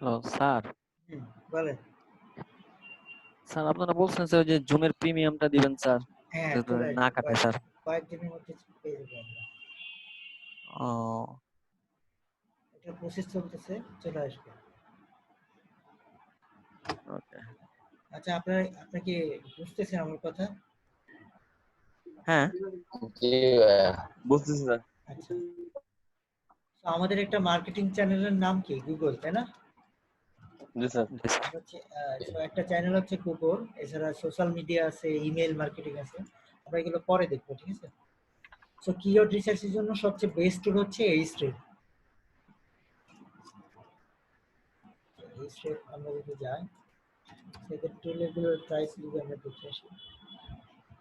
Hello sir. হুম, বলেন। Sir আপনারা বলছেন যে ওই যে জুমের প্রিমিয়ামটা দিবেন স্যার, হ্যাঁ, যাতে চলে না আসবে কাটে স্যার। কয়েকদিনের মধ্যে পেয়ে যাবো আমরা। ও এটা প্রসেস চলতেছে, চলে আসবে। ওকে। আচ্ছা, আপনার কি বুঝতেছেন আমার কথা? হ্যাঁ। জি বুঝতেছি স্যার। আচ্ছা, তো আমাদের একটা মার্কেটিং চ্যানেলের নাম কি? গুগল, তাই না? জি স্যার। জি স্যার। হচ্ছে তো একটা চ্যানেল হচ্ছে গুগল, এছাড়া সোশ্যাল মিডিয়া আছে, ইমেল মার্কেটিং আছে। আমরা এগুলো পরে দেখবো, ঠিক আছে? সো কিওয়ার্ড রিসার্চের জন্য সবচেয়ে বেস্ট টুল হচ্ছে এইচট্রিম। এইচট্রিম আমরা যদি যাই, সেদের টুলগুলোর প্রাইস যদি আমরা দেখে আসি,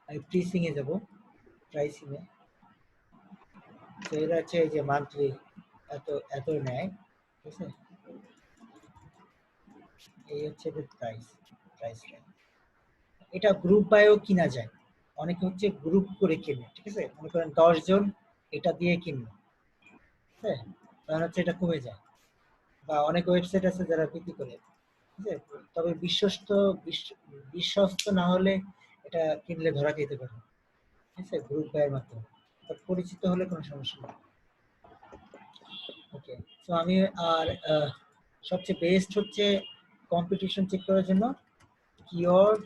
আমি প্রিসিং এ যাব, প্রাইসিং এ। তো এটা হচ্ছে এই যে মান্থলি এত এত নেয়, ঠিক আছে? এই হচ্ছে এদের প্রাইস, প্রাইস রেঞ্জ। এটা গ্রুপ বাইও কিনা যায়, অনেকে হচ্ছে গ্রুপ করে কিনে, ঠিক আছে? মনে করেন 10 জন এটা দিয়ে কিনলো, হ্যাঁ, তাহলে হচ্ছে এটা কমে যায়। বা অনেক ওয়েবসাইট আছে যারা বিক্রি করে, ঠিক আছে? তবে বিশ্বস্ত না হলে এটা কিনলে ধরা খেতে পারে, ঠিক আছে? গ্রুপ বাইয়ের মাধ্যমে পরিচিত হলে কোনো সমস্যা নেই। ওকে, তো আমি আর সবচেয়ে বেস্ট হচ্ছে কম্পিটিশন চেক করার জন্য কিওয়ার্ড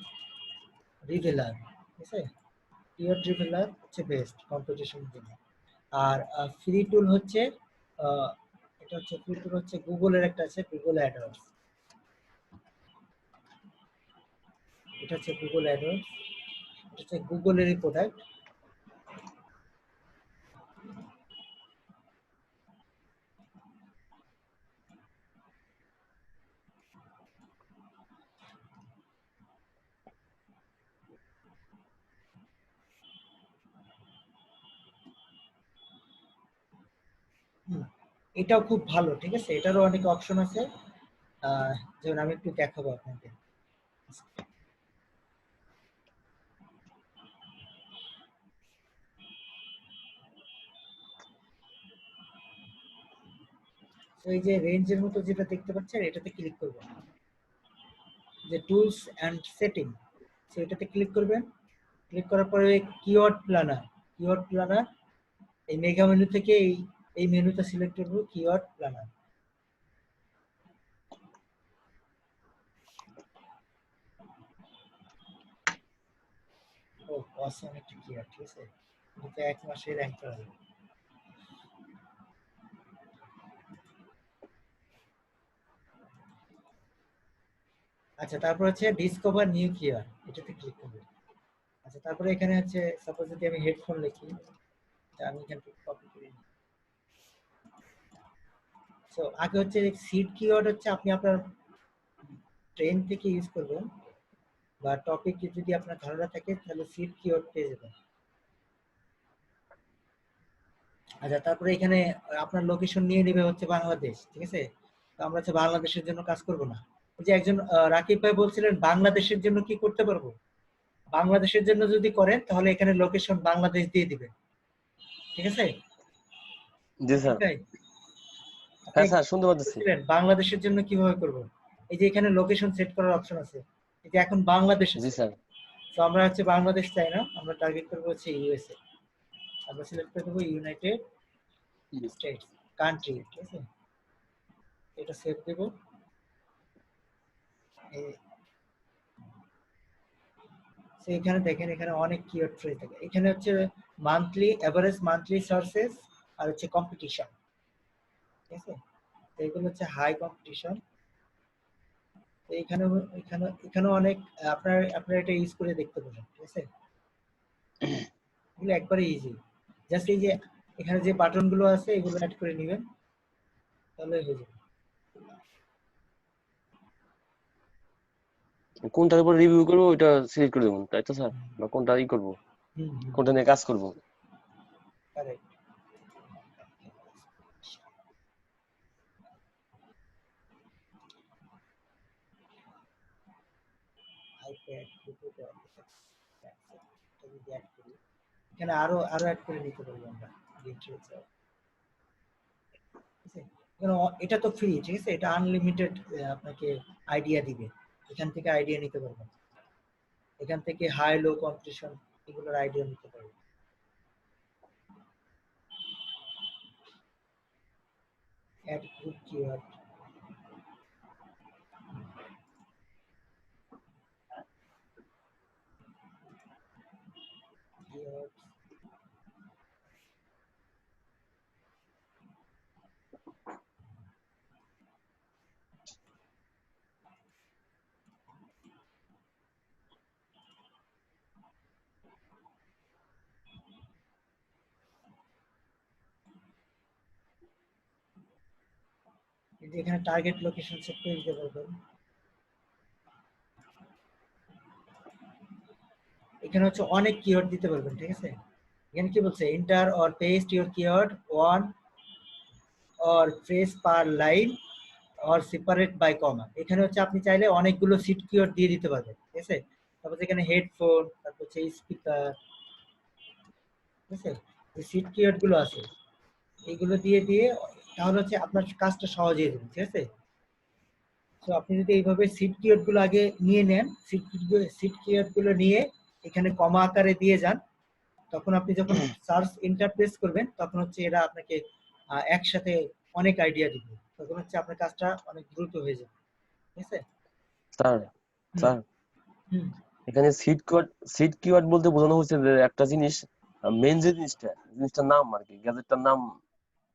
রিভেলার, ঠিক আছে? কিওয়ার্ড রিভেলার হচ্ছে বেস্ট কম্পিটিশনের জন্য। আর ফ্রি টুল হচ্ছে আহ, এটা হচ্ছে ফ্রি টুল হচ্ছে গুগলের একটা আছে, গুগল অ্যাডওয়ার্ডস। এটা হচ্ছে গুগল অ্যাডওয়ার্ডস, এটা হচ্ছে গুগলেরই প্রোডাক্ট। এটাও খুব ভালো, ঠিক আছে? এটারও অনেক অপশন আছে, যেমন আমি একটু দেখাবো আপনাকে। তো এই যে রেঞ্জের মতো যেটা দেখতে পাচ্ছেন, এটাতে ক্লিক করবেন, যে টুলস অ্যান্ড সেটিং, সেটাতে ক্লিক করবেন। ক্লিক করার পরে কিওয়ার্ড প্ল্যানার, কিওয়ার্ড প্ল্যানার এই মেগা মেনু থেকে এই মেনুটা সিলেক্ট করব, কিওয়ার্ড প্ল্যানার। ও অসম একটা কিওয়ার্ড, ঠিক আছে? এটা 1 মাসে র্যাঙ্ক করা যাবে। আচ্ছা, তারপর হচ্ছে ডিসকভার নিউ কিওয়ার্ড, এটাতে ক্লিক করব। আচ্ছা, তারপরে এখানে হচ্ছে সাপোজ যদি আমি হেডফোন লিখি, আমি এখান থেকে কপি করে নিই। সো আগে হচ্ছে সিড কিওয়ার্ড হচ্ছে আপনি আপনার ট্রেন থেকে ইউজ করবেন, বা টপিক যদি আপনার ধারণা থাকে তাহলে সিড কিওয়ার্ড পেয়ে যাবেন। আচ্ছা, তারপরে এখানে আপনার লোকেশন নিয়ে নেবে হচ্ছে বাংলাদেশ, ঠিক আছে? তো আমরা হচ্ছে বাংলাদেশের জন্য কাজ করব না। ওই যে একজন রাকিব ভাই বলছিলেন বাংলাদেশের জন্য কি করতে পারবো, বাংলাদেশের জন্য যদি করেন তাহলে এখানে লোকেশন বাংলাদেশ দিয়ে দিবেন, ঠিক আছে? জি রাকিব স্যার। ভাই, আপনি হ্যাঁ একজন স্যার, শুনতে পাচ্ছি। বলছিলেন বাংলাদেশের জন্য কিভাবে করব। এই যে এখানে লোকেশন সেট করার অপশন আছে, এই যে এখন বাংলাদেশ জি আছে। স্যার। তো আমরা হচ্ছে বাংলাদেশ চাই না, আমরা টার্গেট করবো হচ্ছে ইউএসএ। আমরা সিলেক্ট করে দেবো ইউনাইটেড স্টেটস কান্ট্রি, ঠিক আছে? এটা সেভ দেবো। তো এখানে দেখেন, এখানে অনেক কিওয়ার্ড ফ্রেজ থাকে। এখানে হচ্ছে মান্থলি এভারেজ মান্থলি সার্চেস, আর হচ্ছে কম্পিটিশন, ঠিক আছে? তো এগুলো হচ্ছে হাই কম্পিটিশন। তো এখানে এখানে অনেক আপনার এটা ইউজ করে দেখতে পারেন, ঠিক আছে? এগুলো একবারে ইজি, জাস্ট এই যে এখানে যে বাটন গুলো আছে এগুলো অ্যাড করে নেবেন, তাহলে হয়ে যাবে। কোনটার উপর রিভিউ করবো ওইটা সিলেক্ট করে দেবো, তাই তো স্যার? বা কোনটা ই করবো, হুম হুম, কোনটা নিয়ে কাজ করবো? কারেক্ট। আইপ্যাড কম্পিউটার যদি অ্যাড করি, এখানে আরো অ্যাড করে নিতে পারবো আমরা, লিটারেচার, ঠিক আছে? এটা তো ফ্রি, ঠিক আছে, এটা আনলিমিটেড আপনাকে আইডিয়া দিবে, এখান থেকে আইডিয়া নিতে পারবেন, এখান থেকে হাই লো কম্পিটিশন এগুলোর আইডিয়া নিতে পারবেন। অ্যাড গ্রুপ কিওয়ার্ড, এখানে টার্গেট লোকেশন সেট করে দিতে পারবেন। এখানে হচ্ছে অনেক কিওয়ার্ড দিতে পারবেন, ঠিক আছে। এখানে কি বলছে, enter or paste your keyword one or phrase per line or separate by comma. এখানে হচ্ছে আপনি চাইলে অনেকগুলো সিট কিওয়ার্ড দিয়ে দিতে পারবেন, ঠিক আছে। তারপর এখানে হেডফোন, তারপর হচ্ছে স্পিকার, ঠিক আছে, এই সিট কিওয়ার্ড গুলো আছে, এগুলো দিয়ে তাহলে হচ্ছে আপনার কাজটা সহজ হয়ে যাবে, ঠিক আছে। তো আপনি যদি এইভাবে সিট কিওয়ার্ড গুলো আগে নিয়ে নেন, সিট কিওয়ার্ড গুলো নিয়ে এখানে কমা আকারে দিয়ে যান, তখন আপনি যখন সার্চ ইন্টারপ্রেস করবেন তখন হচ্ছে এরা আপনাকে একসাথে অনেক আইডিয়া দিবে, তখন হচ্ছে আপনার কাজটা অনেক দ্রুত হয়ে যাবে, ঠিক আছে। স্যার হুম, স্যার হুম, এখানে সিট কিওয়ার্ড বলতে বোঝানো হচ্ছে যে একটা জিনিস, মেন যে জিনিসটার নাম আর কি, গ্যাজেটটার নাম,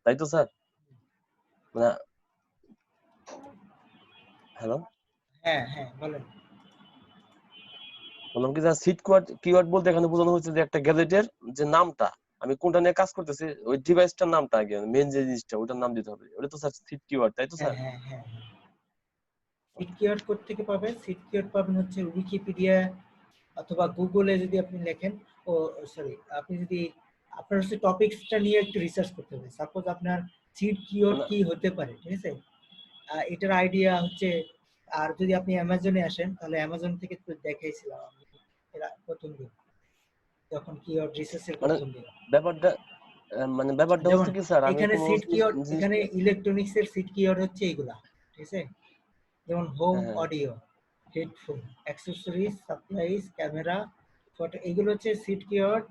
তাই তো স্যার? মানে হ্যালো, হ্যাঁ হ্যাঁ বলেন। বললাম কি স্যার, কিওয়ার্ড বলতে এখানে বোঝানো হচ্ছে যে একটা গ্যাজেটের যে নামটা, আমি কোনটা নিয়ে কাজ করতেছি ওই ডিভাইসটার নামটা আগে, মেন যে জিনিসটা ওটার নাম দিতে হবে, ওটা তো স্যার সিট কিওয়ার্ড, তাই তো হ্যাঁ স্যার? হ্যাঁ হ্যাঁ, সিট কিওয়ার্ড কোথা থেকে পাবেন? সিট কিওয়ার্ড পাবেন হচ্ছে উইকিপিডিয়া অথবা গুগলে যদি আপনি লেখেন। ও সরি, আপনি যদি আপনার হচ্ছে টপিকসটা নিয়ে একটু রিসার্চ করতে হবে, সাপোজ আপনার সিট কিওয়ার্ড মানে কি হতে পারে, ঠিক আছে। এটার আইডিয়া হচ্ছে, আর যদি আপনি অ্যামাজনে আসেন তাহলে অ্যামাজন থেকে তো দেখাইছিলাম আমি এরা প্রথম দিন, যখন কিওয়ার্ড রিসার্চের মানে প্রথম দিন। ব্যাপারটা ব্যাপারটা যেমন হচ্ছে কি স্যার, আমি এখানে কোনো সিট কিওয়ার্ড, জিনিস, এখানে ইলেকট্রনিক্স এর সিট কিওয়ার্ড হচ্ছে এইগুলা, ঠিক আছে। যেমন হোম হ্যাঁ হ্যাঁ audio, headphone, accessories, supplies, camera, photo, এগুলো হচ্ছে সিট কিওয়ার্ড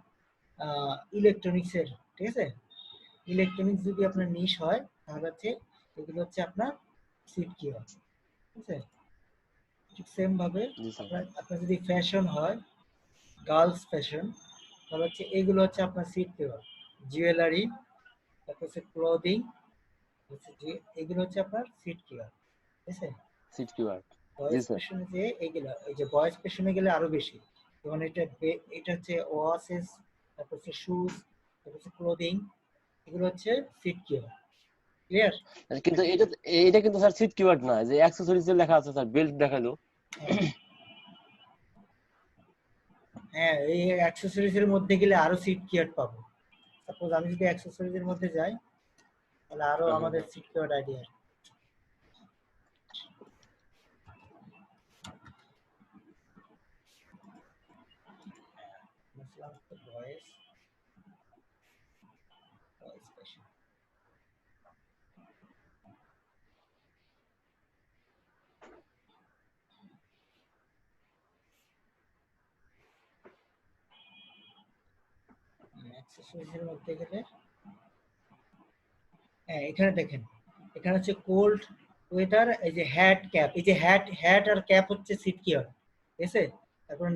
ইলেকট্রনিক্স এর, ঠিক আছে। ইলেকট্রনিক্স যদি আপনার নিশ হয় তাহলে হচ্ছে এগুলো হচ্ছে আপনার সিট কিওয়ার্ড, ঠিক আছে। ঠিক সেম ভাবে জি স্যার। আপনার যদি ফ্যাশন হয়, গার্লস ফ্যাশন, তাহলে হচ্ছে এগুলো হচ্ছে আপনার সিট কিওয়ার্ড। জুয়েলারি, তারপর হচ্ছে ক্লোদিং, হচ্ছে যে এগুলো হচ্ছে আপনার সিট কিওয়ার্ড, ঠিক আছে। সিট কিওয়ার্ড, জি ভয়েস স্যার। পেশনে যে এইগুলা, এই যে ভয়েস পেশনে গেলে আরো বেশি, যেমন এটা হচ্ছে ওয়াসেস, তারপর হচ্ছে শুজ, তারপর হচ্ছে ক্লোদিং, এগুলো হচ্ছে সিট কিওয়ার্ড। ক্লিয়ার? কিন্তু এটা কিন্তু স্যার সিট কিওয়ার্ড না, যে অ্যাক্সেসরিজ লেখা আছে স্যার, বেল্ট দেখালো। হ্যাঁ হ্যাঁ, এই অ্যাক্সেসরিজ এর মধ্যে গেলে আরো সিট কিওয়ার্ড পাবো। সাপোজ আমি যদি অ্যাক্সেসরিজ এর মধ্যে যাই তাহলে আরো হুম হুম আমাদের হুম। Seed keyword idea. Voice, voice passion, accessories এর মধ্যে গেলে, হ্যাঁ এখানে দেখেন, এখানে হচ্ছে কোল্ড ওয়েদার, এই যে হ্যাট ক্যাপ, এই যে হ্যাট আর ক্যাপ হচ্ছে সিট কিওয়ার্ড, ঠিক আছে। তারপর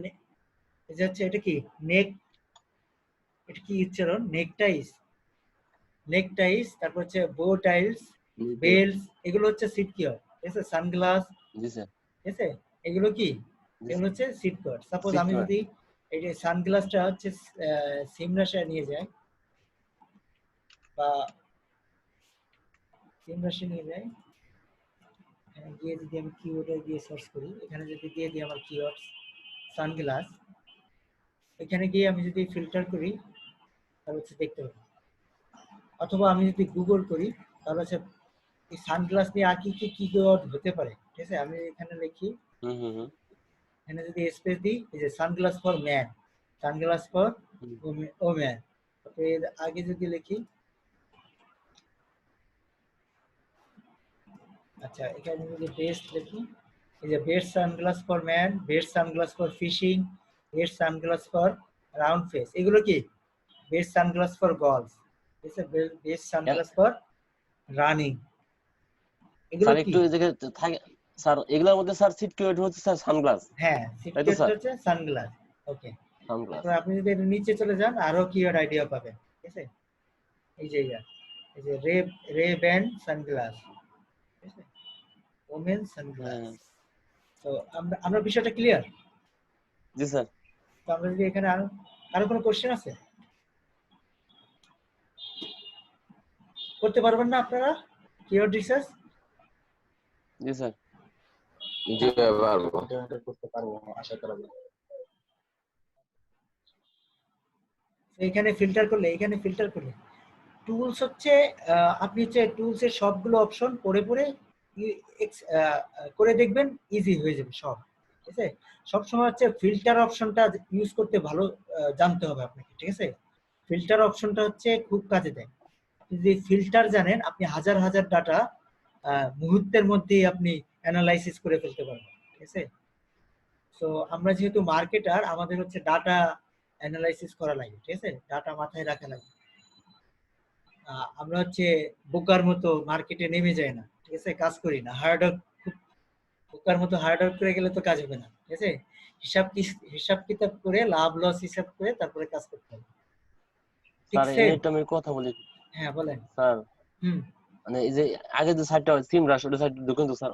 এই যে হচ্ছে এটা কি নেক, এটা কি উচ্চারণ, নেকটাইস, তারপর হচ্ছে বো টাইলস, বেলস, এগুলো হচ্ছে সিট কিওয়ার্ড, ঠিক আছে। সানগ্লাস, জি স্যার। ঠিক আছে, এগুলো কি, জি এগুলো স্যার। হচ্ছে সিট কিওয়ার্ড। সাপোজ সিট আমি কিওয়ার্ড। যদি এই যে সানগ্লাসটা হচ্ছে সিমরাশে নিয়ে যাই, বা সিমরাশে নিয়ে যাই, এখানে গিয়ে যদি আমি কিওয়ার্ডে গিয়ে সার্চ করি, এখানে যদি দিয়ে দিই আমার কিওয়ার্ড সানগ্লাস, এখানে গিয়ে আমি যদি ফিল্টার করি তাহলে হচ্ছে দেখতে পাবো। অথবা আমি যদি গুগল করি তাহলে হচ্ছে এই সানগ্লাস নিয়ে আর কি কি কিওয়ার্ড হতে পারে, ঠিক আছে। আমি এখানে লিখি, হুম হুম হুম এখানে যদি স্পেস দিই, এই যে sunglass for man, sunglass for hmm. Woman, তারপরে এর আগে যদি লিখি আচ্ছা এখানে যদি বেস্ট লিখি, এই যে best sunglass for man, best sunglass for fishing, best sunglass for round face, এগুলো কি বেস্ট সানগ্লাস ফর গার্লস, ঠিক আছে, বেস্ট সানগ্লাস ফর রানিং, এগুলো স্যার কি? একটু এই জায়গায় থাকে স্যার, এগুলোর মধ্যে স্যার সিকিউরিট হচ্ছে স্যার সানগ্লাস, হ্যাঁ তাই তো সিক্রেট স্যার? হচ্ছে সানগ্লাস। ওকে, সানগ্লাস। তারপর আপনি যদি এর নিচে চলে যান আরো কিওয়ার্ড আইডিয়া পাবেন, ঠিক আছে, এই যে এই যে রে রে ব্যান্ড সানগ্লাস, ঠিক আছে, ওমেন সানগ্লাস। হ্যাঁ তো আমরা বিষয়টা ক্লিয়ার। জি স্যার। তো আমরা যদি এখানে আরো কোনো কোশ্চেন আছে করতে পারবেন না আপনারা কিওয়ার্ড রিসার্চ? জি স্যার। জি ভাই পারবো। করতে পারবো আশা করা যায়। এখানে ফিল্টার করলে টুলস হচ্ছে আপনি হচ্ছে টুলস এর সবগুলো অপশন পড়ে পড়ে করে দেখবেন, ইজি হয়ে যাবে সব, ঠিক আছে। সবসময় হচ্ছে ফিল্টার অপশনটা ইউজ করতে ভালো জানতে হবে আপনাকে, ঠিক আছে। ফিল্টার অপশনটা হচ্ছে খুব কাজে দেয়। আপনি যদি ফিল্টার জানেন আপনি হাজার হাজার ডাটা মুহূর্তের মধ্যেই আপনি অ্যানালাইসিস করে ফেলতে পারবেন, ঠিক আছে। তো আমরা যেহেতু মার্কেটার আমাদের হচ্ছে ডাটা অ্যানালাইসিস করা লাগে, ঠিক আছে, ডাটা মাথায় রাখা লাগে। আমরা হচ্ছে বোকার মতো মার্কেটে নেমে যাই না, ঠিক আছে, কাজ করি না, হার্ড ওয়ার্ক, খুব বোকার মতো হার্ড ওয়ার্ক করে গেলে তো কাজ হবে না, ঠিক আছে। হিসাব কিতাব করে লাভ লস হিসাব করে তারপরে কাজ করতে হবে, ঠিক স্যার আছে। এমনি একটু আমি কথা বলি হ্যাঁ বলেন। স্যার, হুম। মানে এই যে আগে যে সাইটটা সিম রাশ, ওটা সাইট ঢুকেন তো স্যার,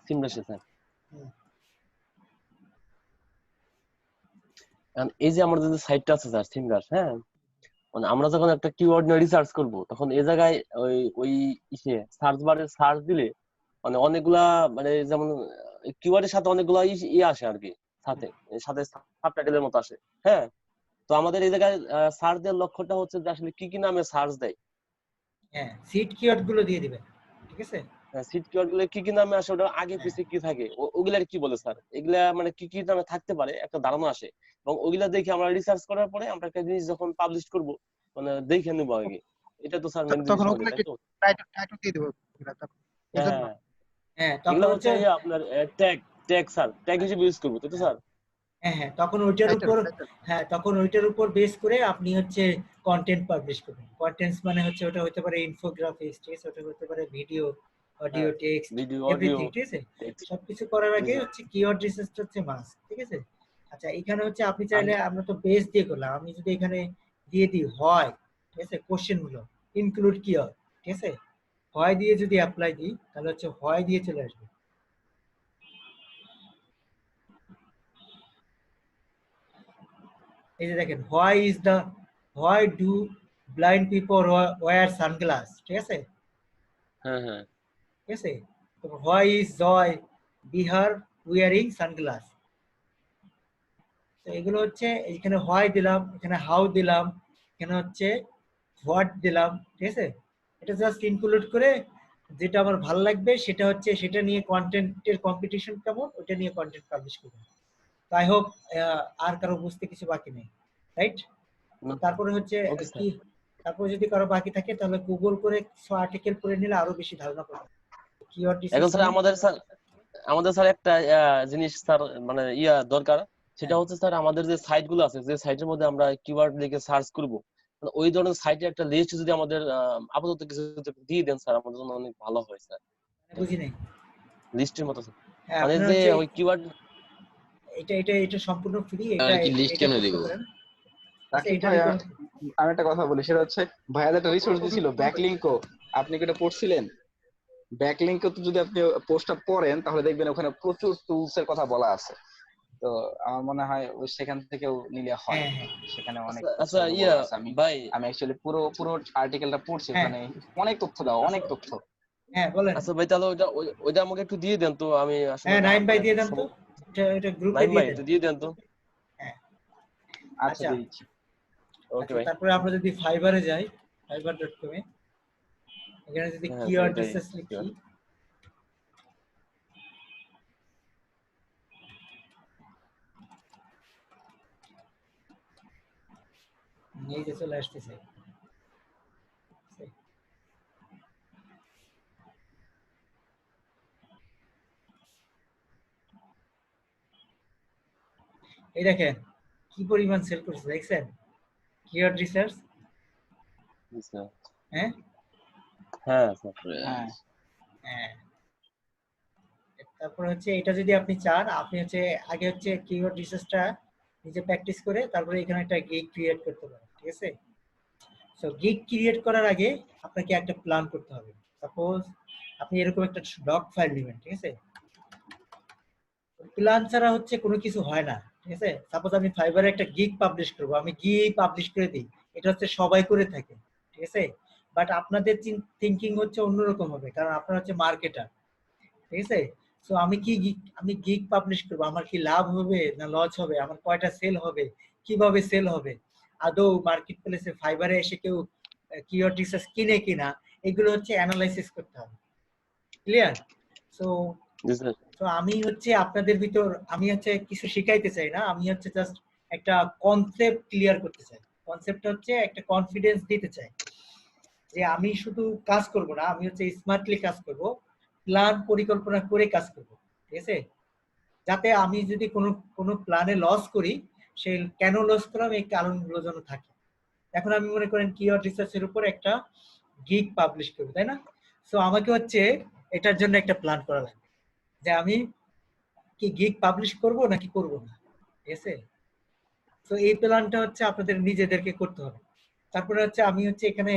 সিম রাশে স্যার। হুম। কারণ এই যে আমাদের যে সাইটটা আছে স্যার সিম রাশ, হ্যাঁ, মানে আমরা যখন একটা কিওয়ার্ড নিয়ে রিসার্চ করব তখন এই জায়গায় ওই ইসে সার্চ বারে সার্চ দিলে মানে অনেকগুলা, মানে যেমন কিওয়ার্ডের সাথে অনেকগুলা ইয়ে আসে আর কি, সাথে সাথে সাবটাইটেলের মতো আসে, হ্যাঁ। তো আমাদের এই জায়গায় সার্চ দেওয়ার লক্ষ্যটা হচ্ছে যে আসলে কি কি নামে সার্চ দেয়। হ্যাঁ সিট কিওয়ার্ড গুলো দিয়ে দিবেন, ঠিক আছে। সিট কিওয়ার্ড গুলো কি কি নামে আসে, ওটা আগে হ্যাঁ পিছে কি থাকে, ওগুলার কি বলে স্যার, এগুলা মানে কি কি নামে থাকতে পারে একটা ধারণা আসে, এবং ওগুলা দেখে আমরা রিসার্চ করার পরে আমরা একটা জিনিস যখন পাবলিশ করব মানে দেখে নেবো আগে। এটা তো স্যার মেন জিনিস তখন আমাদের, ওগুলোকে তাই তো? টাইটেল দিয়ে দেবো এই জন্য। হ্যাঁ, হ্যাঁ তখন এগুলা হচ্ছে হচ্ছে আপনার ট্যাগ, ট্যাগ স্যার, ট্যাগ হিসেবে ইউজ করবো, তাই তো স্যার? হ্যাঁ হ্যাঁ তখন ওইটার টাইটেল উপর, হ্যাঁ তখন ওইটার উপর বেস করে আপনি হচ্ছে কন্টেন্ট পাবলিশ করবেন। কন্টেন্টস মানে হচ্ছে ওটা হতে পারে ইনফোগ্রাফিক্স, ঠিক আছে, ওটা হতে পারে ভিডিও, অডিও, হ্যাঁ, টেক্সট, ভিডিও, অডিও, এভরিথিং, ঠিক আছে। টেক্সট। সবকিছু করার জি আগে স্যার। হচ্ছে কিওয়ার্ড রিসার্চটা হচ্ছে মাস্ট, ঠিক আছে। আচ্ছা এখানে হচ্ছে আপনি আর চাইলে, আমরা তো বেস দিয়ে করলাম, আমি যদি এখানে দিয়ে দিই হয়, ঠিক আছে, কোশ্চেন গুলো ইনক্লুড কিওয়ার্ড, ঠিক আছে, হয় দিয়ে যদি অ্যাপ্লাই দিই তাহলে হচ্ছে হয় দিয়ে চলে আসবে। এই যে দেখেন why do blind people wear sunglass, ঠিক আছে, হ্যাঁ হ্যাঁ ঠিক আছে। তারপর why is Joy Behar wearing sunglass. তো এগুলো হচ্ছে এখানে হোয়াই দিলাম, এখানে হাউ দিলাম, এখানে হচ্ছে হোয়াট দিলাম, ঠিক আছে। এটা জাস্ট ইনক্লুড করে যেটা আমার ভালো লাগবে সেটা হচ্ছে, সেটা নিয়ে কন্টেন্টের কম্পিটিশন কেমন ওটা নিয়ে কন্টেন্ট পাবলিশ করবো। তো আই হোপ আর কারো বুঝতে কিছু বাকি নেই, রাইট। তারপরে হচ্ছে ওকে স্যার। কি, তারপরে যদি কারো বাকি থাকে তাহলে গুগল করে কিছু আর্টিকেল পড়ে নিলে আরো বেশি ধারণা পাবে কিওয়ার্ড রিসার্চ এখন স্যার নিয়ে। আমাদের স্যার একটা জিনিস স্যার মানে দরকার, সেটা হ্যাঁ হচ্ছে স্যার আমাদের যে সাইট গুলো আছে, যে সাইটের মধ্যে আমরা কিওয়ার্ড লিখে সার্চ করব, মানে ওই ধরনের সাইটের একটা লিস্ট যদি আমাদের আপাতত কিছু দিয়ে দেন স্যার, আমাদের জন্য অনেক ভালো হয় স্যার। বুঝি নাই। লিস্টের মতো স্যার, হ্যাঁ মানে আপনার যে হচ্ছে ওই কিওয়ার্ড। এটা সম্পূর্ণ ফ্রি, আর এটা কি লিস্ট এটা কেন দিব? করতে পারেন। আচ্ছা রাকিব এটা ভাইয়া, কোনো, আমি একটা কথা বলি, সেটা হচ্ছে ভাইয়া একটা রিসোর্স দিছিল ব্যাকলিংকও, আপনি কি এটা পড়ছিলেন? ব্যাকলিংকও তো যদি আপনি পোস্টটা পড়েন তাহলে দেখবেন ওখানে প্রচুর টুলস এর কথা বলা আছে। তো আমার মনে হয় সেখান থেকেও নিলে হয়, হ্যাঁ হ্যাঁ সেখানে অনেক আচ্ছা কিছু আচ্ছা, বলা আছে। আমি ভাই। আমি অ্যাকচুয়ালি পুরো পুরো আর্টিকেলটা পড়ছি, হ্যাঁ ওখানে অনেক তথ্য দাও, আচ্ছা অনেক তথ্য। হ্যাঁ বলেন। আচ্ছা ভাই, তাহলে ওইটা আমাকে একটু দিয়ে দেন তো, আমি আসলে হ্যাঁ নাইম ভাই মানে দিয়ে দেন তো, এটা গ্রুপে নাইম দিয়ে ভাই দেন। একটু দিয়ে দেন তো। হ্যাঁ আচ্ছা আচ্ছা। দিয়ে দিচ্ছি। ওকে আচ্ছা ভাই। তারপরে আমরা যদি ফাইবারে যাই, fiverr.com-এ, এখানে যদি হ্যাঁ তো কিওয়ার্ড এটাই রিসার্চ লিখি, এই যে চলে আসতেছে, এই দেখেন কি পরিমাণ সেল করছে দেখছেন কিওয়ার্ড রিসার্চ। জি স্যার। হ্যাঁ হ্যাঁ স্যার। হ্যাঁ হ্যাঁ। তারপর হচ্ছে এটা যদি আপনি চান আপনি হচ্ছে আগে হচ্ছে কিওয়ার্ড রিসার্চটা নিজে প্র্যাকটিস করে তারপরে এখানে একটা গিগ ক্রিয়েট করতে পারেন, ঠিক আছে। সো গিগ ক্রিয়েট করার আগে আপনাকে একটা প্ল্যান করতে হবে। সাপোজ আপনি এরকম একটা ডক ফাইল নেবেন, ঠিক আছে। প্ল্যান ছাড়া হচ্ছে কোনো কিছু হয় না, ঠিক আছে। সাপোজ আমি ফাইবারে একটা গিগ পাবলিশ করব, আমি গিগ পাবলিশ করে দিই, এটা হচ্ছে সবাই করে থাকে, ঠিক আছে। বাট আপনাদের থিঙ্কিং হচ্ছে অন্যরকম হবে, কারণ আপনারা হচ্ছে মার্কেটার, ঠিক আছে। সো আমি গিগ পাবলিশ করবো, আমার কি লাভ হবে না লস হবে, আমার কয়টা সেল হবে, কিভাবে সেল হবে, আদৌ মার্কেট প্লেসে ফাইবারে এসে কেউ কিওয়ার্ড রিসার্চ কিনে কিনা, এগুলো হচ্ছে অ্যানালাইসিস করতে হবে। ক্লিয়ার? সো জি স্যার। তো আমি হচ্ছে আপনাদের ভিতর আমি হচ্ছে কিছু শিখাইতে চাই না, আমি হচ্ছে জাস্ট একটা কনসেপ্ট ক্লিয়ার করতে চাই। কনসেপ্টটা হচ্ছে একটা কনফিডেন্স দিতে চাই যে আমি শুধু কাজ করব না, আমি হচ্ছে স্মার্টলি কাজ করব, প্ল্যান পরিকল্পনা করে কাজ করব, ঠিক আছে। যাতে আমি যদি কোনো প্ল্যানে লস করি, সেই কেন লস করলাম এই কারণগুলো যেন থাকে। এখন আমি মনে করেন কিওয়ার্ড রিসার্চের উপর একটা গিগ পাবলিশ করব, তাই না। সো আমাকে হচ্ছে এটার জন্য একটা প্ল্যান করা লাগবে যে আমি কি গিগ পাবলিশ করব নাকি করব না, ঠিক আছে। তো এই প্ল্যানটা হচ্ছে আপনাদের নিজেদেরকে করতে হবে। তারপরে হচ্ছে আমি হচ্ছে এখানে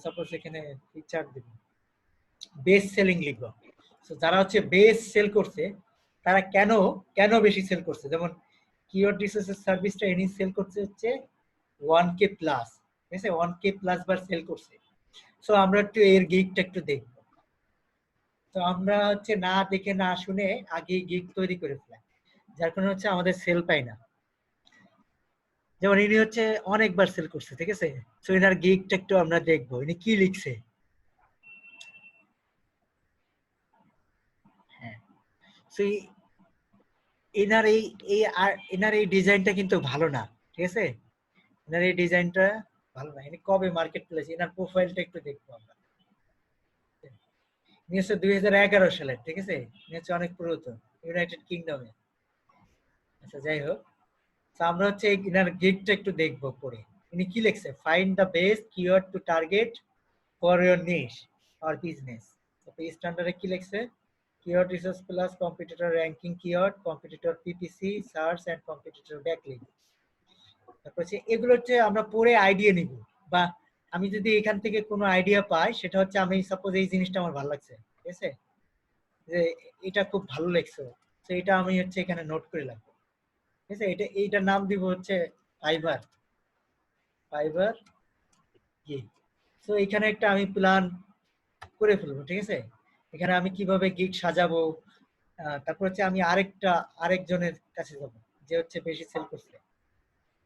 সাপোজ এখানে ফিচার দেব, বেস্ট সেলিং লিখব। সো যারা হচ্ছে বেস্ট সেল করছে তারা কেন কেন বেশি সেল করছে, যেমন কিওয়ার্ড রিসার্চের সার্ভিসটা এনি সেল করছে হচ্ছে 1K প্লাস, ঠিক আছে, 1K প্লাস বার সেল করছে। সো আমরা একটু এর গিগটা একটু দেখব। তো আমরা হচ্ছে না দেখে না শুনে আগে গিগ তৈরি করে ফেলাই, যার কারণে হচ্ছে আমাদের সেল পাই না। যেমন ইনি হচ্ছে অনেকবার সেল করছে, ঠিক আছে। সো এনার গিগটা একটু আমরা দেখবো ইনি কি লিখছে। হ্যাঁ, সো এনার এই ডিজাইনটা কিন্তু ভালো না, ঠিক আছে। এনার এই ডিজাইনটা ভালো না, ইনি কবে মার্কেট প্লেস, এনার প্রোফাইলটা একটু দেখবো আমরা। ইনি হচ্ছে 2011 সালের, ঠিক আছে। ইনি হচ্ছে অনেক পুরাতন, ইউনাইটেড কিংডমে। আচ্ছা যাই হোক, তো আমরা হচ্ছে এনার গিগটা একটু দেখবো পরে। ইনি কি লিখছে, find the best keyword to target for your niche or business. তো এই স্ট্যান্ডার্ডে কি লিখছে, keyword research plus competitor ranking keyword, competitor PPC search and competitor backlink. তারপর হচ্ছে এগুলো হচ্ছে আমরা পরে আইডিয়া নিব, বা আমি যদি এখান থেকে কোনো আইডিয়া পাই, সেটা হচ্ছে আমি সাপোজ এই জিনিসটা আমার ভালো লাগছে, ঠিক আছে, যে এটা খুব ভালো লাগছে, তো এটা আমি হচ্ছে এখানে নোট করে রাখবো, ঠিক আছে। এইটার নাম দিব হচ্ছে ফাইবার ফাইবার গিগ। তো এখানে একটা আমি প্ল্যান করে ফেলবো, ঠিক আছে। এখানে আমি কিভাবে গিগ সাজাবো, তারপর হচ্ছে আমি আরেকজনের কাছে যাব যে হচ্ছে বেশি সেল করছে,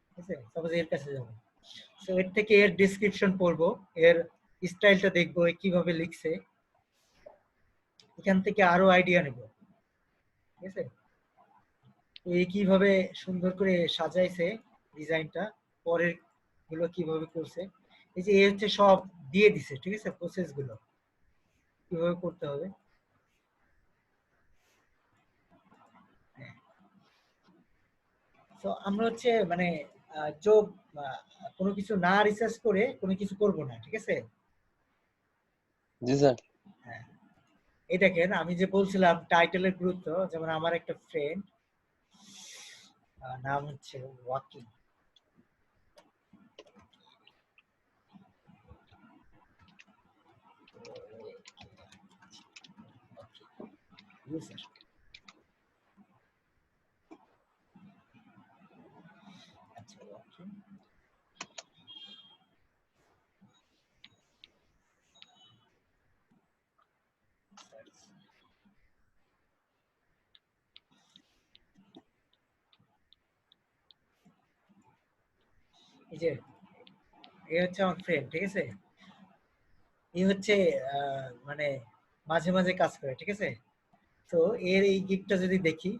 ঠিক আছে, সাপোজ এর কাছে যাব। সো এর থেকে এর ডেসক্রিপশন পড়বো, এর স্টাইলটা দেখবো, এ কিভাবে লিখছে, এখান থেকে আরো আইডিয়া নেব, ঠিক আছে। তো এই কিভাবে সুন্দর করে সাজাইছে ডিজাইনটা, পরের গুলো কিভাবে করছে, এই যে এ হচ্ছে সব দিয়ে দিছে, ঠিক আছে, প্রসেস গুলো কিভাবে করতে হবে। তো আমরা হচ্ছে মানে যোগ কোনো কিছু না রিসার্চ করে কোনো কিছু করব না, ঠিক আছে। জি স্যার। হ্যাঁ, এই দেখেন আমি যে বলছিলাম টাইটেলের গুরুত্ব, যেমন আমার একটা ফ্রেন্ড নাম হচ্ছে ওয়াকিং, আচ্ছা ওয়াকিং, এই যে এই হচ্ছে আমার ফ্রেন্ড, ঠিক আছে। এই হচ্ছে মানে মাঝে মাঝে কাজ করে, ঠিক আছে। তো এর এই গিগটা যদি দেখি,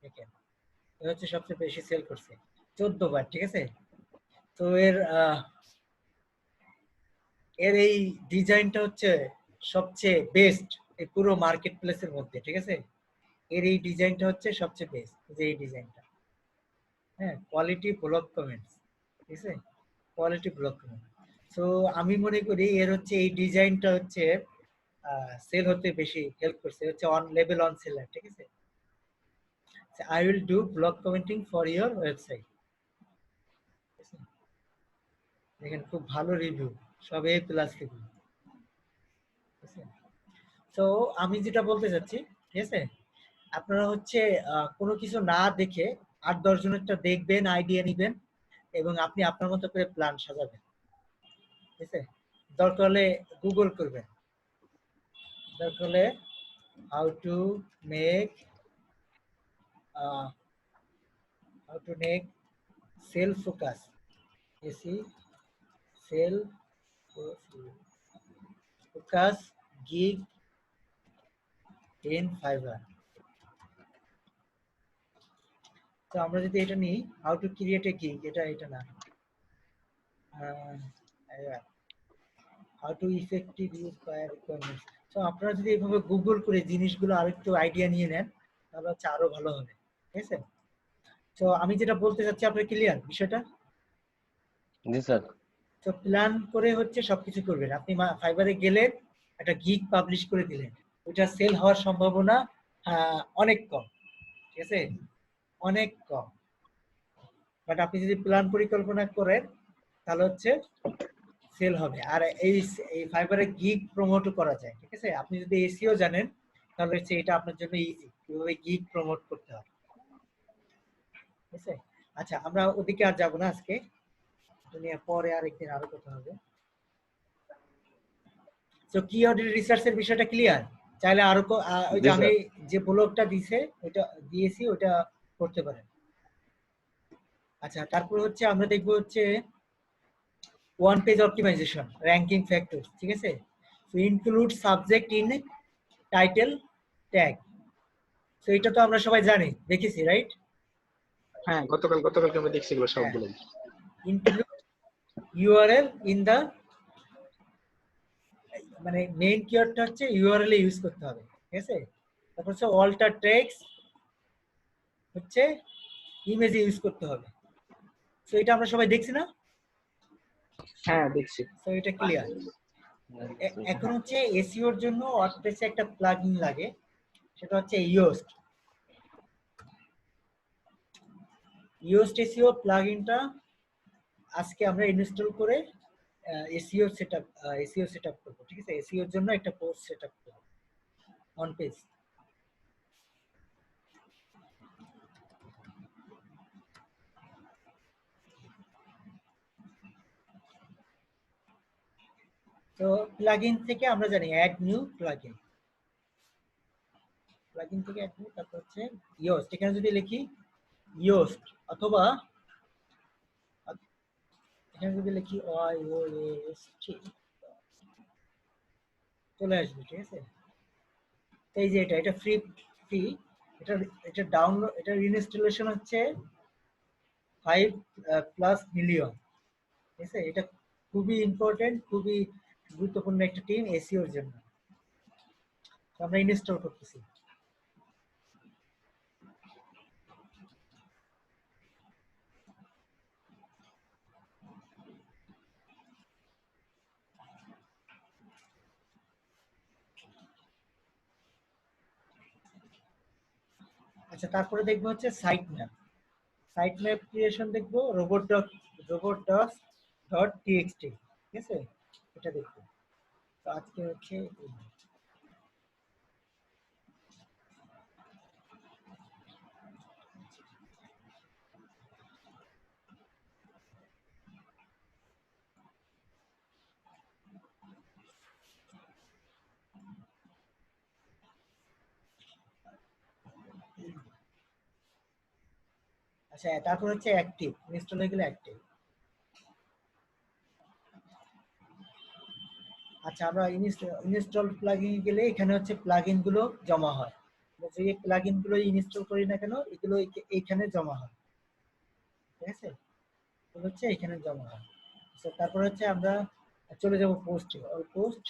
দেখেন এ হচ্ছে সবচেয়ে বেশি সেল করছে 14 বার, ঠিক আছে। তো এর এই ডিজাইনটা হচ্ছে সবচেয়ে বেস্ট এই পুরো মার্কেট প্লেসের মধ্যে, ঠিক আছে। এর এই ডিজাইনটা হচ্ছে সবচেয়ে বেস্ট, যে এই ডিজাইনটা, হ্যাঁ, কোয়ালিটি ব্লক কমেন্টস, ঠিক আছে, কোয়ালিটি ব্লক কমেন্ট। সো আমি মনে করি এর হচ্ছে এই ডিজাইনটা হচ্ছে সেল হতে বেশি হেল্প করছে, হচ্ছে অন লেভেল অন সেলার, ঠিক আছে। I will do block commenting for your website. দেখেন খুব ভালো রিভিউ, সব A+ রিভিউ। তো আমি যেটা বলতে চাচ্ছি, ঠিক আছে, আপনারা হচ্ছে কোনো কিছু না দেখে 8-10 জনেরটা দেখবেন, আইডিয়া নিবেন এবং আপনি আপনার মতো করে প্ল্যান সাজাবেন, ঠিক আছে। দরকার হলে গুগল করবেন, দরকার হলে how to make sale focus, AC sale focus gig in Fiverr. তো আমরা যদি এটা নিই, how to create a gig, এটা না, how to effective use by requirements. তো আপনারা যদি এইভাবে গুগল করে জিনিসগুলো আরেকটু আইডিয়া নিয়ে নেন, তাহলে হচ্ছে আরো ভালো হবে, ঠিক আছে। তো আমি যেটা বলতে চাচ্ছি, আপনার ক্লিয়ার বিষয়টা? জি স্যার। তো প্ল্যান করে হচ্ছে সবকিছু করবেন। আপনি ফাইবারে গেলেন, একটা গিগ পাবলিশ করে দিলেন, ওইটা সেল হওয়ার সম্ভাবনা অনেক কম, ঠিক আছে, অনেক কম। বাট আপনি যদি প্ল্যান পরিকল্পনা করেন তাহলে হচ্ছে সেল হবে। আর এই ফাইবারে গিগ প্রমোট করা যায়, ঠিক আছে। আপনি যদি এসইও জানেন তাহলে হচ্ছে এটা আপনার জন্য ইজি, কিভাবে গিগ প্রমোট করতে হবে, ঠিক আছে। আচ্ছা, আমরা ওদিকে আর যাবো না আজকে, এটা নিয়ে পরে আরেকদিন আরো কথা হবে। তো কিওয়ার্ড রিসার্চের বিষয়টা ক্লিয়ার? চাইলে আরো ওই যে জি আমি স্যার। যে ব্লগটা দিয়েছি ওইটা করতে পারেন। আচ্ছা, তারপর হচ্ছে আমরা দেখবো হচ্ছে one page optimization, ranking factors, ঠিক আছে। তো include subject in title tag. তো এটা তো আমরা সবাই জানি, দেখেছি, রাইট? হ্যাঁ, গতকালকে আমরা দেখছি এগুলো হ্যাঁ, সবগুলো। ইনক্লুড ইউআরএল ইন দা, মানে মেইন কিওয়ার্ডটা হচ্ছে ইউআরএল এ ইউজ করতে হবে, ঠিক আছে। তারপর হচ্ছে অল্টার টেক্সট হচ্ছে ইমেজে ইউজ করতে হবে। তো এটা আমরা সবাই দেখছি না? হ্যাঁ, দেখছি। তো এটা ক্লিয়ার। এখন হচ্ছে এসইওর জন্য ওয়ার্ডপ্রেসে একটা প্লাগইন লাগে, সেটা হচ্ছে ইয়োস্ট। ইয়োস্ট এসইও প্লাগইনটা আজকে আমরা ইনস্টল করে এসইও সেটআপ করব, ঠিক আছে। এসইওর জন্য একটা পোস্ট সেটআপ করব অন পেজ। তো প্লাগইন থেকে আমরা জানি অ্যাড নিউ প্লাগইন, প্লাগইন থেকে অ্যাড নিউ, তারপর হচ্ছে ইয়োস্ট। এখানে যদি লিখি ইয়োস্ট, অথবা এখানে যদি লিখি OYOAST, চলে আসবে, ঠিক আছে। এই যে এটা ফ্রি, এটা এটা ডাউনলোড, এটার ইনস্টলেশন হচ্ছে 5+ মিলিয়ন, ঠিক আছে। এটা খুবই ইম্পর্টেন্ট, খুবই গুরুত্বপূর্ণ একটা টিম এসইওর জন্য। তো আমরা ইনস্টল করতেছি। আচ্ছা, তারপরে দেখবো হচ্ছে সাইট ম্যাপ ক্রিয়েশন দেখবো, robot.txt, ঠিক আছে, এটা দেখবো। তো আজকে হচ্ছে আচ্ছা, তারপর হচ্ছে অ্যাক্টিভ, ইনস্টল হয়ে গেলে অ্যাক্টিভ। আচ্ছা, আমরা ইনস্টল প্লাগইন গেলে এখানে হচ্ছে প্লাগইন গুলো জমা হয়। যে প্লাগইন গুলো ইনস্টল করি না কেন, এগুলো এইখানে জমা হয়, ঠিক আছে, এগুলো হচ্ছে এখানে জমা হয়। আচ্ছা, তারপর হচ্ছে আমরা চলে যাব পোস্টে, পোস্ট।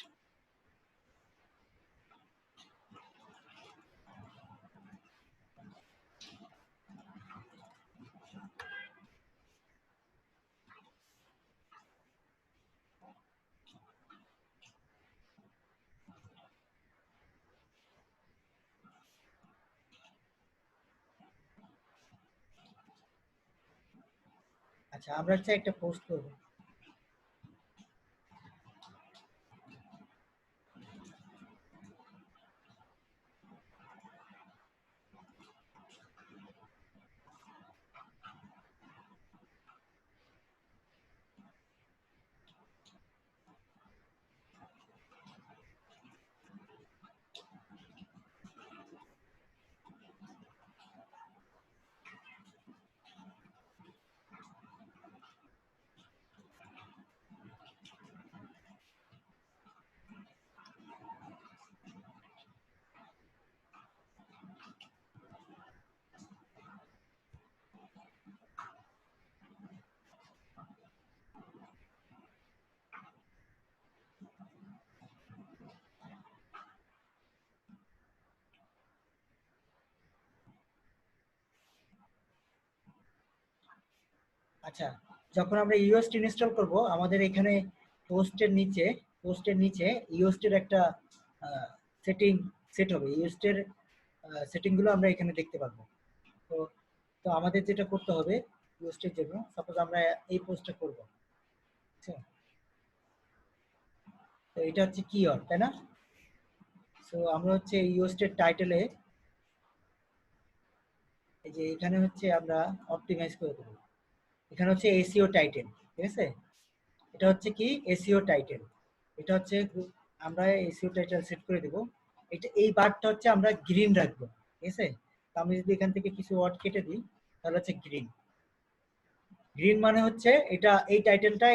আচ্ছা আমরা হচ্ছে একটা পোস্ট করব। আচ্ছা যখন আমরা ইউএসটি ইনস্টল করব আমাদের এখানে পোস্টের নিচে ইউএসটির একটা সেটিং সেট হবে। ইউএসটির সেটিং গুলো আমরা এখানে দেখতে পারবো। তো তো আমাদের যেটা করতে হবে ইউএসটির জন্য, সাপোজ আমরা এই পোস্টটা করব, আচ্ছা তো এটা হচ্ছে কিওয়ার্ড, তাই না? সো আমরা হচ্ছে ইউএসটির টাইটেলে এই যে এখানে হচ্ছে আমরা অপটিমাইজ করে দেবো। এখানে হচ্ছে এসইও টাইটেল, ঠিক আছে? এটা হচ্ছে কি এসইও টাইটেল, এটা হচ্ছে আমরা এসইও টাইটেল সেট করে দেব। এটা এই বারটা হচ্ছে আমরা গ্রিন রাখবো, ঠিক আছে? তো আমি যদি এখান থেকে কিছু ওয়ার্ড কেটে দিই তাহলে হচ্ছে গ্রিন। গ্রিন মানে হচ্ছে এটা এই টাইটেলটা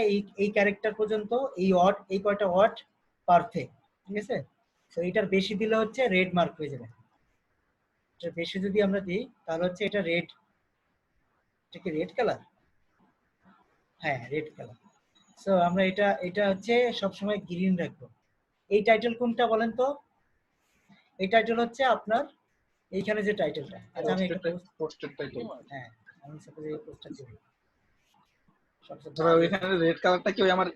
এই ক্যারেক্টার পর্যন্ত এই ওয়ার্ড এই কয়টা ওয়ার্ড পারফেক্ট, ঠিক আছে? তো এটার বেশি দিলে হচ্ছে রেড মার্ক হয়ে যাবে। এটার বেশি যদি আমরা দিই তাহলে হচ্ছে এটা রেড, এটা কি রেড কালার? হ্যাঁ রেড কালার। সো আমরা এটা হচ্ছে সবসময় গ্রিন রাখবো। এই টাইটেল কোনটা বলেন তো? এই টাইটেল হচ্ছে আপনার এইখানে যে টাইটেলটা। আচ্ছা আমি এটা পোস্টের টাইটেল। হ্যাঁ আমি সাপোজ এই পোস্টটা দিই সবচেয়ে ধরো এখানে রেড কালারটা কি ওই আমার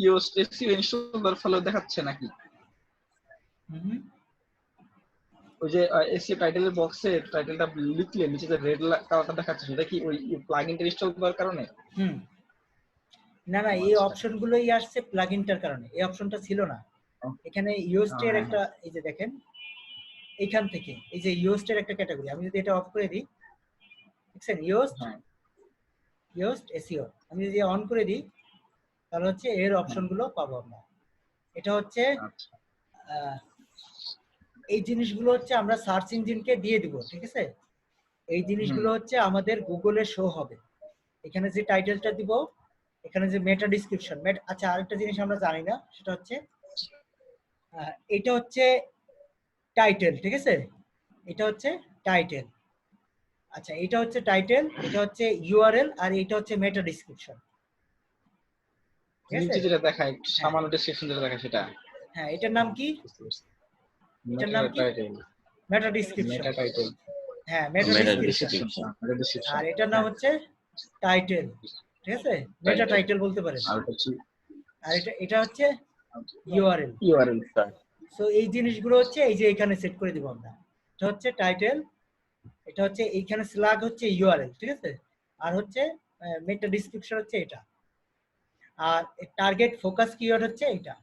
ইউএসটি ইনস্টলার ফলে দেখাচ্ছে নাকি? হুম ওই যে এসি টাইটেলের বক্সে টাইটেলটা লিখলে নিচে যে রেড কালারটা দেখাচ্ছে সেটা কি ওই প্লাগইনটা ইনস্টল করার কারণে? হুম না না এই অপশনগুলোই আসছে প্লাগইনটার কারণে, এই অপশনটা ছিল না এখানে। ইউএসটি এর একটা এই যে দেখেন এইখান থেকে এই যে ইউএসটি এর একটা ক্যাটাগরি, আমি যদি এটা অফ করে দিই, দেখছেন ইউএসটি এসইও, আমি যদি অন করে দিই তাহলে হচ্ছে এর অপশনগুলো পাবো আমরা। এটা হচ্ছে এই জিনিসগুলো হচ্ছে আমরা সার্চ ইঞ্জিনকে দিয়ে দিব, ঠিক আছে? এই জিনিসগুলো হচ্ছে আমাদের গুগলে শো হবে। এখানে যে টাইটেলটা দিব, এখানে যে মেটা ডেসক্রিপশন, আচ্ছা আরেকটা জিনিস আমরা জানি না, সেটা হচ্ছে এটা হচ্ছে টাইটেল, ঠিক আছে? এটা হচ্ছে টাইটেল। আচ্ছা এটা হচ্ছে টাইটেল, এটা হচ্ছে ইউআরএল, আর এটা হচ্ছে মেটা ডেসক্রিপশন, ঠিক আছে? নিচে যেটা দেখায় সামান্য ডেসক্রিপশন যেটা দেখায় সেটা। হ্যাঁ এটার নাম কি? এটার নাম কি? Meta description. Meta title. হ্যাঁ মেটা ডেসক্রিপশন। আর এটার নাম হচ্ছে টাইটেল, ঠিক আছে? মেটা টাইটেল বলতে পারেন। আর এটা হচ্ছে ইউআরএল। সো এই জিনিসগুলো হচ্ছে এই যে এখানে সেট করে দিব আমরা। এটা হচ্ছে টাইটেল, এটা হচ্ছে এইখানে স্ল্যাগ হচ্ছে ইউআরএল, ঠিক আছে? আর হচ্ছে মেটা ডেসক্রিপশন হচ্ছে এটা, আর টার্গেট ফোকাস কিওয়ার্ড হচ্ছে এটা।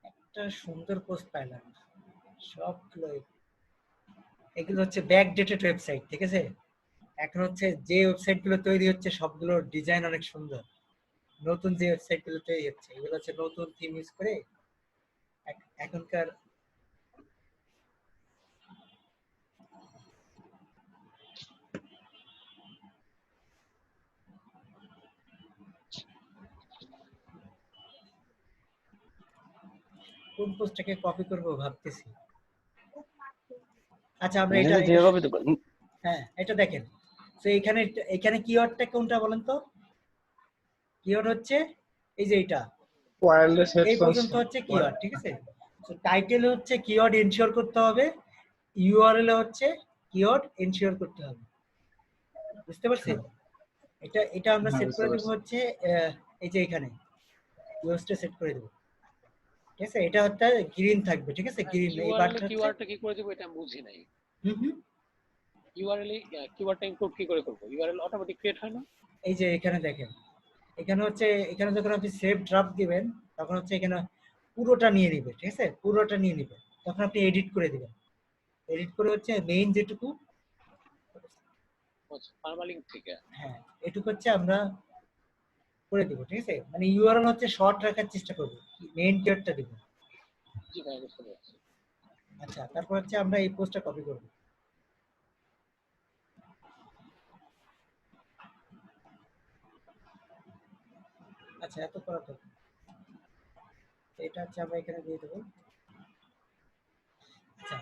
একটা সুন্দর পোস্ট পাইলাম, সবগুলো এগুলো হচ্ছে ব্যাকডেটেড ওয়েবসাইট, ঠিক আছে? এখন হচ্ছে যে ওয়েবসাইট গুলো তৈরি হচ্ছে সবগুলোর ডিজাইন অনেক সুন্দর। নতুন যে ওয়েবসাইট গুলো তৈরি হচ্ছে এগুলো হচ্ছে নতুন থিম ইউজ করে এখনকার। কোন পোস্টটাকে কপি করব ভাবতেছি। আচ্ছা আমরা এটা হ্যাঁ এটা দেখেন তো এখানে এখানে কিওয়ার্ডটা কোনটা বলেন তো? কিওয়ার্ড হচ্ছে এই যে এটা, ওয়্যারলেস এই হেডফোনস পর্যন্ত হচ্ছে কিওয়ার্ড, ঠিক আছে? তো টাইটেলে হচ্ছে কিওয়ার্ড এনশিওর করতে হবে, ইউআরএল এ হচ্ছে কিওয়ার্ড এনশিওর করতে হবে। বুঝতে পারছেন? এটা এটা আমরা হ্যাঁ, সেট বুঝতে করে দেব পারছি। হচ্ছে এই যে এখানে ইউএসটা সেট করে দেব, ঠিক আছে? এটা হচ্ছে গ্রিন থাকবে, ঠিক আছে? গ্রিন এই ইউআরএল বারটা এ হচ্ছে কিওয়ার্ডটা কি করে দেব এটা আমি বুঝি নাই। হুম ইউআরএল এ কিওয়ার্ডটা ইনক্লুড কি করে করব? ইউআরএল অটোমেটিক ক্রিয়েট হয় না? এই যে এখানে দেখেন, এখানে হচ্ছে এখানে যখন আপনি সেভ ড্রাফট দিবেন তখন হচ্ছে এখানে পুরোটা নিয়ে নিবে, ঠিক আছে? পুরোটা নিয়ে নিবে, তখন আপনি এডিট করে দিবেন। এডিট করে হচ্ছে মেইন যেটুকু, আচ্ছা, পারমালিংক থেকে। হ্যাঁ এটুকু হচ্ছে আমরা করে দিব, ঠিক আছে? মানে ইউআরএল হচ্ছে শর্ট রাখার চেষ্টা করব, মেইন কিওয়ার্ডটা দিব। জি ভাই, বুঝতে পারছি। আচ্ছা, তারপর হচ্ছে আমরা এই পোস্টটা কপি করব। আচ্ছা, এত করা তো এটা হচ্ছে আমরা এখানে দিয়ে দেবো। আচ্ছা,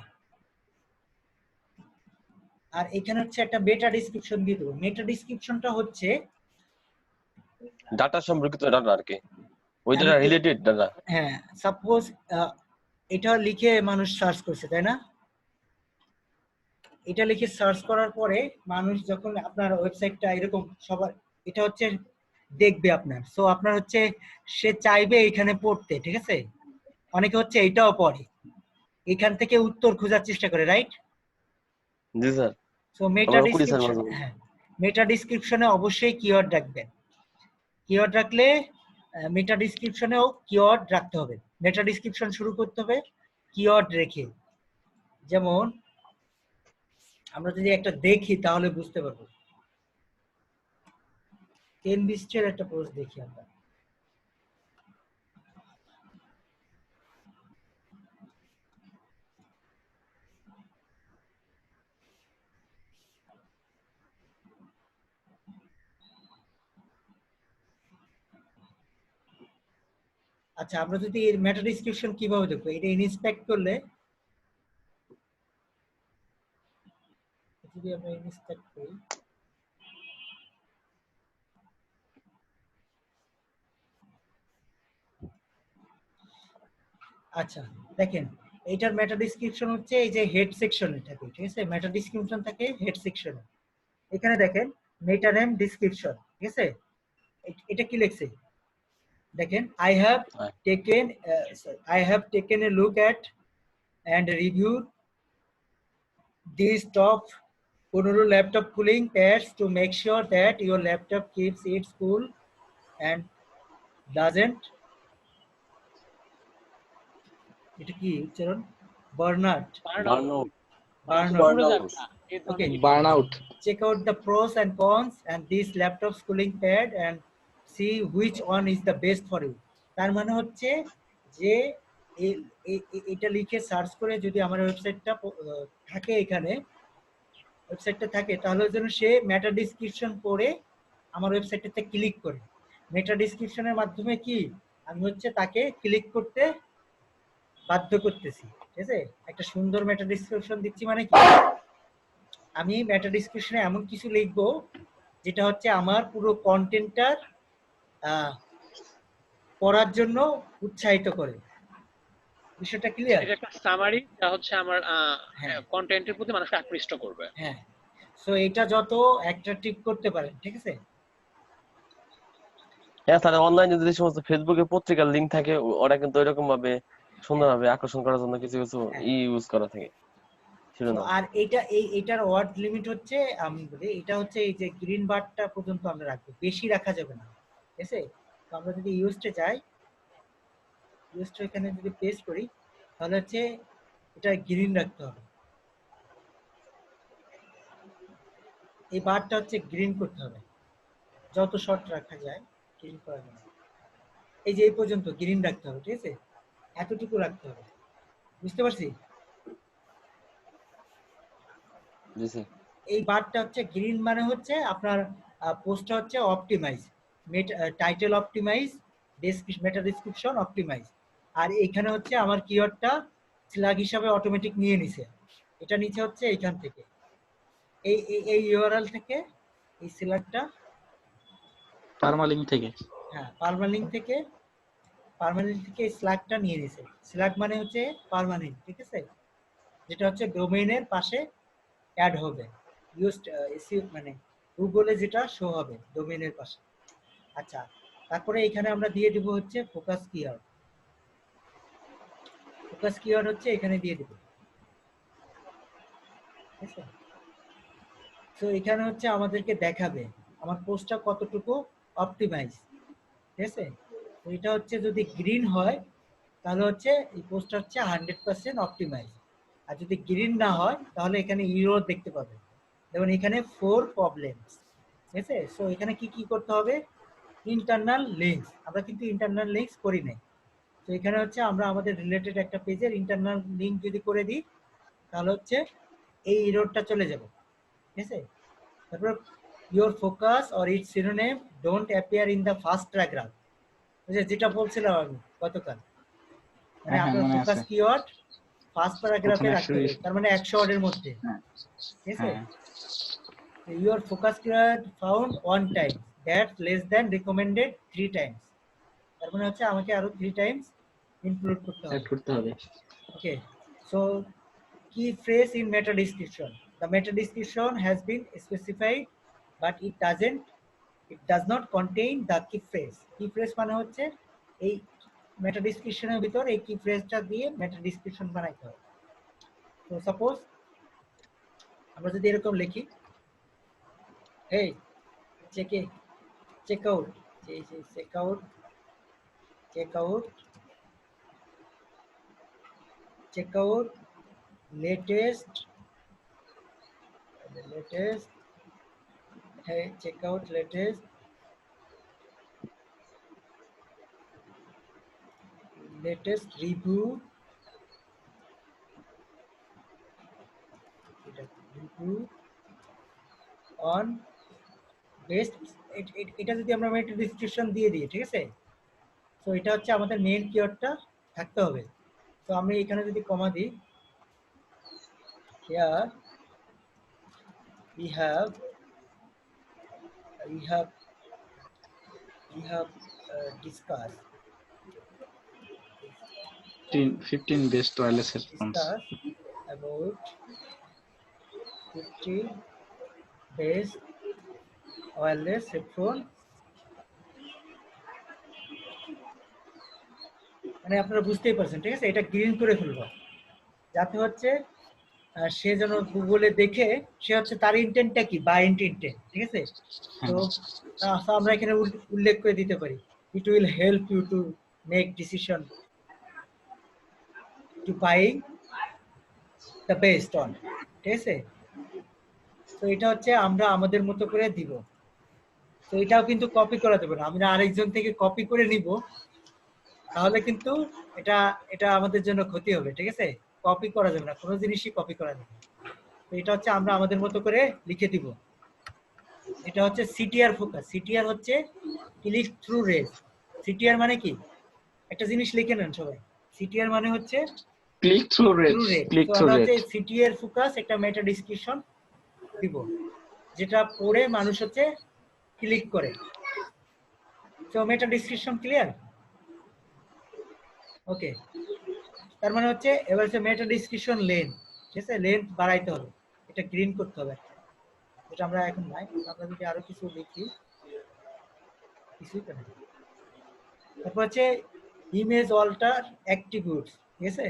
আর এখানে হচ্ছে একটা মেটা ডেসক্রিপশন দিয়ে দেবো। মেটা ডেসক্রিপশনটা হচ্ছে ডাটা সম্পর্কিত ডাটা আর কি, ওই ডাটা রিলেটেড ডাটা। হ্যাঁ, সাপোজ এটা লিখে মানুষ সার্চ করছে, তাই না? এটা লিখে সার্চ করার পরে মানুষ যখন আপনার ওয়েবসাইটটা এরকম সবার এটা হচ্ছে দেখবে আপনার, সো আপনার হচ্ছে সে চাইবে এখানে পড়তে, ঠিক আছে? অনেকে হচ্ছে এটাও পড়ে, এখান থেকে উত্তর খোঁজার চেষ্টা করে, রাইট? জি স্যার, সো মেটা আমরা করি স্যার ডেসক্রিপশন, মাঝে মাঝে। হ্যাঁ মেটা ডেসক্রিপশনে অবশ্যই কিওয়ার্ড রাখবেন। কিওয়ার্ড রাখলে মেটা ডেসক্রিপশনেও কিওয়ার্ড রাখতে হবে। মেটা ডেসক্রিপশন শুরু করতে হবে কিওয়ার্ড রেখে। যেমন আমরা যদি একটা দেখি তাহলে বুঝতে পারবো। কেন বিস্টের একটা পোস্ট দেখি আমরা। আচ্ছা, আমরা যদি এর মেটা ডেসক্রিপশন কিভাবে দেখবো, এটা ইনস্পেক্ট করলে যদি আমরা ইনস্পেক্ট করি, আচ্ছা দেখেন এইটার মেটা ডেসক্রিপশন হচ্ছে এই যে হেড সেকশনে থাকে, ঠিক আছে? মেটা ডেসক্রিপশন থাকে হেড সেকশনে। এখানে দেখেন মেটা নেম ডেসক্রিপশন, ঠিক আছে? এটা কি লিখছে দেখেন, I have taken a look at and reviewed these top 15 laptop cooling pads to make sure that your laptop keeps its cool and doesn't এটা কি উচ্চারণ burn out বার্নআউট। পুড়ে যাবে না, এই ধরনের Okay. কিছু। Burn out. check out the pros and cons and this laptop's cooling pad and see which one is the best for you. তার মানে হচ্ছে যে এটা লিখে সার্চ করে যদি আমার ওয়েবসাইটটা থাকে, এখানে ওয়েবসাইটটা থাকে, তাহলে যেন সে মেটা ডেসক্রিপশন পড়ে আমার ওয়েবসাইটটাতে ক্লিক করে। মেটা ডেসক্রিপশনের মাধ্যমে কি আমি হচ্ছে তাকে ক্লিক করতে বাধ্য করতেছি, ঠিক আছে? একটা সুন্দর মেটা ডেসক্রিপশন দিচ্ছি মানে কি, আমি মেটা ডেসক্রিপশনে এমন কিছু লিখবো যেটা হচ্ছে আমার পুরো কন্টেন্টটার পড়ার জন্য উৎসাহিত করে। বিষয়টা ক্লিয়ার? এটা একটা সামারি যা হচ্ছে আমার হ্যাঁ। কন্টেন্টের প্রতি মানুষকে আকৃষ্ট করবে। হ্যাঁ, সো এটা যত অ্যাট্রাকটিভ করতে পারেন, ঠিক আছে? হ্যাঁ স্যার, অনলাইনে যে সমস্ত ফেসবুকে পত্রিকার লিংক থাকে ওরা কিন্তু এরকম ভাবে সুন্দরভাবে আকর্ষণ করার জন্য কিছু কিছু ইউজ করা থাকে। ছিল তো না আর এটার ওয়ার্ড লিমিট হচ্ছে আমি বলি এটা হচ্ছে এই যে গ্রিন বারটা পর্যন্ত আমরা রাখবো, বেশি রাখা যাবে না, ঠিক আছে? তো আমরা যদি ইউএসটে যাই, ইউএসটে এখানে যদি পেস্ট করি তাহলে হচ্ছে এটা গ্রিন রাখতে হবে। এই বারটা হচ্ছে গ্রিন করতে হবে, যত শর্ট রাখা যায় গ্রিন করা যাবে। এই যে এই পর্যন্ত গ্রিন রাখতে হবে, ঠিক আছে? এতটুকু রাখতে হবে, বুঝতে পারছি? জি স্যার। এই বারটা হচ্ছে গ্রিন মানে হচ্ছে আপনার পোস্টটা হচ্ছে optimise, title optimise, meta description optimise, আর এখানে হচ্ছে আমার কিওয়ার্ডটা স্ল্যাগ হিসাবে অটোমেটিক নিয়ে নিছে। এটা নিচে হচ্ছে এইখান থেকে এই ইউআরএল থেকে এই সিলেক্টটা পারমালিঙ্ক থেকে হ্যাঁ পার্মালিঙ্ক থেকে এই স্ল্যাগটা নিয়ে নিছে। স্ল্যাগ মানে হচ্ছে পার্মানেন্ট, ঠিক আছে, যেটা হচ্ছে ডোমেইনের পাশে অ্যাড হবে, ইউজড মানে গুগলে যেটা শো হবে ডোমেইনের পাশে। আচ্ছা, তারপরে এখানে আমরা দিয়ে দিব হচ্ছে ফোকাস কিওয়ার্ড। ফোকাস কিওয়ার্ড হচ্ছে এখানে দিয়ে দিব, ঠিক আছে। তো এখানে হচ্ছে আমাদেরকে দেখাবে আমার পোস্টটা কতটুকু অপটিমাইজ, ঠিক আছে। তো এটা হচ্ছে যদি গ্রিন হয় তাহলে হচ্ছে এই পোস্টটা হচ্ছে 100% অপটিমাইজ, আর যদি গ্রিন না হয় তাহলে এখানে ইরর দেখতে পাবে। যেমন এখানে 4 প্রবলেমস, ঠিক আছে। সো এখানে কি কি করতে হবে, ইন্টারনাল লিঙ্কস, আমরা কিন্তু ইন্টারনাল লিঙ্কস করি নাই। তো এখানে হচ্ছে আমরা আমাদের রিলেটেড একটা পেজের ইন্টারনাল লিঙ্ক যদি করে দিই তাহলে হচ্ছে এই ইররটা চলে যাবে, ঠিক আছে। তারপর your focus or it's synonym don't appear in the first paragraph, যেটা বলছিলাম আমি গতকাল, মানে হ্যাঁ আপনার মনে ফোকাস আছে কিওয়ার্ড ফার্স্ট প্যারাগ্রাফে প্রথমে রাখতে হবে, তার মানে 100 ওয়ার্ডের মধ্যে, হ্যাঁ ঠিক আছে। হ্যাঁ your focus keyword found 1 time, that less than recommended 3 Times, তার মানে হচ্ছে আমাকে আরো 3 টাইমস ইনক্লুড করতে অ্যাড হবে। করতে হবে Okay, so key phrase in meta description. The meta description has been specified, but it does not contain the key phrase. Key phrase মানে হচ্ছে এই meta description এর ভিতর এই key phrase টা দিয়ে meta description বানাইতে হবে। So suppose আমরা যদি এরকম লিখি, hey check out, check out latest, hey check out latest review on best, এটা যদি আমরা মেটা ডেসক্রিপশন দিয়ে দিই, ঠিক আছে। তো এটা হচ্ছে আমাদের মেইন কিওয়ার্ডটা থাকতে হবে। তো আমি এখানে যদি কমা দিই, here we have discussed 15 best wireless headphones about 50 best wireless headphone, মানে আপনারা বুঝতেই পারছেন, ঠিক আছে। এটা গ্রিন করে ফেলবো যাতে হচ্ছে সে যেন গুগলে দেখে সে হচ্ছে তার ইন্টেন্টটা কি, বাই ইন্টেন্ট, ঠিক আছে। তো আমরা এখানে উল্লেখ করে দিতে পারি, it will help you to make decision to buying the best one, ঠিক আছে। তো এটা হচ্ছে আমরা আমাদের মতো করে দিব। তো এটাও কিন্তু কপি করা যাবে না, আমরা আরেকজন থেকে কপি করে নিব, তাহলে কিন্তু এটা আমাদের জন্য ক্ষতি হবে, ঠিক আছে। কপি করা যাবে না, কোনো জিনিসই কপি করা যাবে না। তো এটা হচ্ছে আমরা আমাদের মতো করে লিখে দিব। এটা হচ্ছে সিটিআর ফোকাস। সিটিআর হচ্ছে ক্লিক থ্রু রেট। সিটিআর মানে কি, একটা জিনিস লিখে নেন সবাই, সিটিআর মানে হচ্ছে ক্লিক থ্রু রেট ক্লিক তো থ্রু আমরা রেট হচ্ছে সিটিআর ফোকাস একটা মেটা ডেসক্রিপশন দিব, যেটা পড়ে মানুষ হচ্ছে ক্লিক করে। তো মেটা ডেসক্রিপশন ক্লিয়ার, ওকে। তার মানে হচ্ছে এবার হচ্ছে মেটা ডেসক্রিপশন লেন্থ, ঠিক আছে, লেন্থ বাড়াইতে হবে, এটা গ্রিন করতে হবে, যেটা আমরা এখন নাই। আমরা যদি আরো কিছু লিখি, কিছুই তো নাই। তারপর হচ্ছে ইমেজ অল্টার অ্যাট্রিবিউটস, ঠিক আছে।